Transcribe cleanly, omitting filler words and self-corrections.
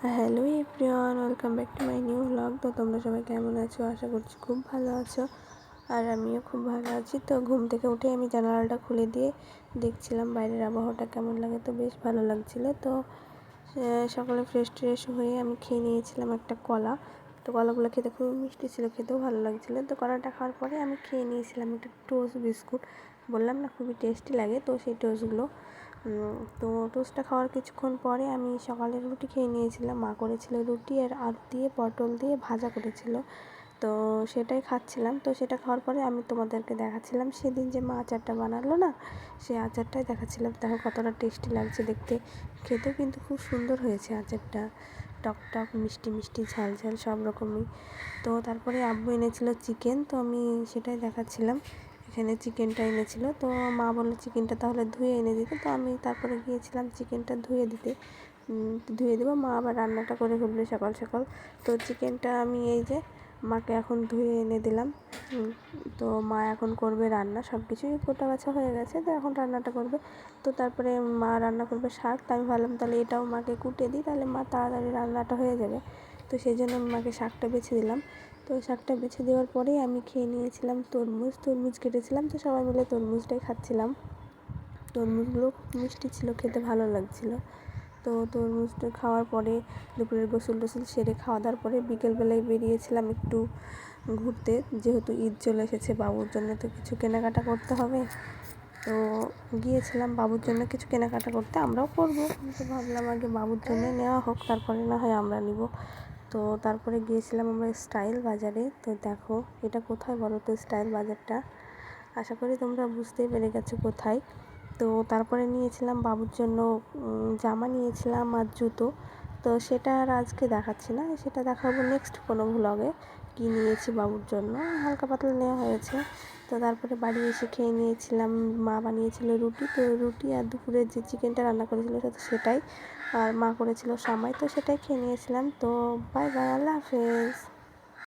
Hello everyone, welcome back to my new blog. তো তোমরা সবাই কেমন আছো? আশা করছি খুব ভালো আছো, আর আমিও খুব ভালো আছি। তো ঘুম থেকে উঠে আমি জানালাটা খুলে দিয়ে দেখছিলাম বাইরের আবহাওয়াটা কেমন লাগে। তো বেশ ভালো লাগছিলো। তো সকালে ফ্রেশ হয়ে আমি খেয়ে নিয়েছিলাম একটা কলা। তো কলাগুলো খেতে খুব মিষ্টি ছিল, খেতেও ভালো লাগছিলো। তো কলাটা খাওয়ার পরে আমি খেয়ে নিয়েছিলাম একটা টোস্ট বিস্কুট। বললাম না, খুবই টেস্টি লাগে। তো সেই টোস্টগুলো তো টোস্টটা খাওয়ার কিছুক্ষণ পরে আমি সকালের রুটি খেয়ে নিয়েছিলাম। মা করেছিল রুটি আর আলু দিয়ে পটল দিয়ে ভাজা করেছিল, তো সেটাই খাচ্ছিলাম। তো সেটা খাওয়ার পরে আমি তোমাদেরকে দেখাচ্ছিলাম সেদিন যে মা আচারটা বানালো না, সেই আচারটাই দেখাচ্ছিলাম। দেখো কতটা টেস্টি লাগছে দেখতে, খেতেও কিন্তু খুব সুন্দর হয়েছে আচারটা, টক টক মিষ্টি মিষ্টি ঝাল ঝাল সব রকমই। তো তারপরে আব্বু এনেছিল চিকেন, তো আমি সেটাই দেখাচ্ছিলাম। এখানে চিকেনটা এনেছিল, তো মা বললো চিকেনটা তাহলে ধুয়ে এনে দিতে। তো আমি তারপরে গিয়েছিলাম চিকেনটা ধুয়ে দেবো। মা আবার রান্নাটা করে ফেলবে সকাল সকাল। তো চিকেনটা আমি এই যে মাকে এখন ধুয়ে এনে দিলাম। তো মা এখন করবে রান্না, সব কিছুই কোটা বাছা হয়ে গেছে, তো এখন রান্নাটা করবে। তো তারপরে মা রান্না করবে শাক। তো আমি ভাবলাম তাহলে এটাও মাকে কুটে দিই, তাহলে মা তাড়াতাড়ি রান্নাটা হয়ে যাবে। তো সেই জন্য আমি মাকে শাকটা বেছে দিলাম। তো শাকটা বেছে দেওয়ার পরেই আমি খেয়ে নিয়েছিলাম তরমুজ কেটেছিলাম। তো সবাই মিলে তরমুজটাই খাচ্ছিলাম। তরমুজগুলো খুব মিষ্টি ছিল, খেতে ভালো লাগছিলো। তো তরমুজটা খাওয়ার পরে দুপুরের গোসল টোসল সেরে খাওয়া দাওয়ার পরে বিকেলবেলায় বেরিয়েছিলাম একটু ঘুরতে, যেহেতু ঈদ চলে এসেছে, বাবুর জন্য তো কিছু কেনাকাটা করতে হবে। তো গিয়েছিলাম বাবুর জন্য কিছু কেনাকাটা করতে, আমরাও করবো, কিন্তু ভাবলাম আগে বাবুর জন্য নেওয়া হোক, তারপরে না হয় আমরা নিব। তো তারপরে গিয়েছিলাম আমরা স্টাইল বাজারে। তো দেখো এটা কোথায় বলো তো, স্টাইল বাজারটা? আশা করি তোমরা বুঝতেই পেরে গেছো কোথায়। তো তারপরে নিয়েছিলাম বাবুর জন্য জামা নিয়েছিলাম আর জুতো। তো সেটা আর আজকে দেখাচ্ছি না, সেটা দেখাবো নেক্সট কোনো ভ্লগে কী নিয়েছি বাবুর জন্য। হালকা পাতলা নেওয়া হয়েছে। তো তারপরে বাড়ি এসে খেয়ে নিয়েছিলাম। মা বানিয়েছিল রুটি, তো রুটি আর দুপুরে যে চিকেনটা রান্না করেছিল সেটাই, আর মা করেছিল সামাই, তো সেটাই খেয়ে নিয়েছিলাম। তো বাই বাই, আল্লাহ হাফেজ।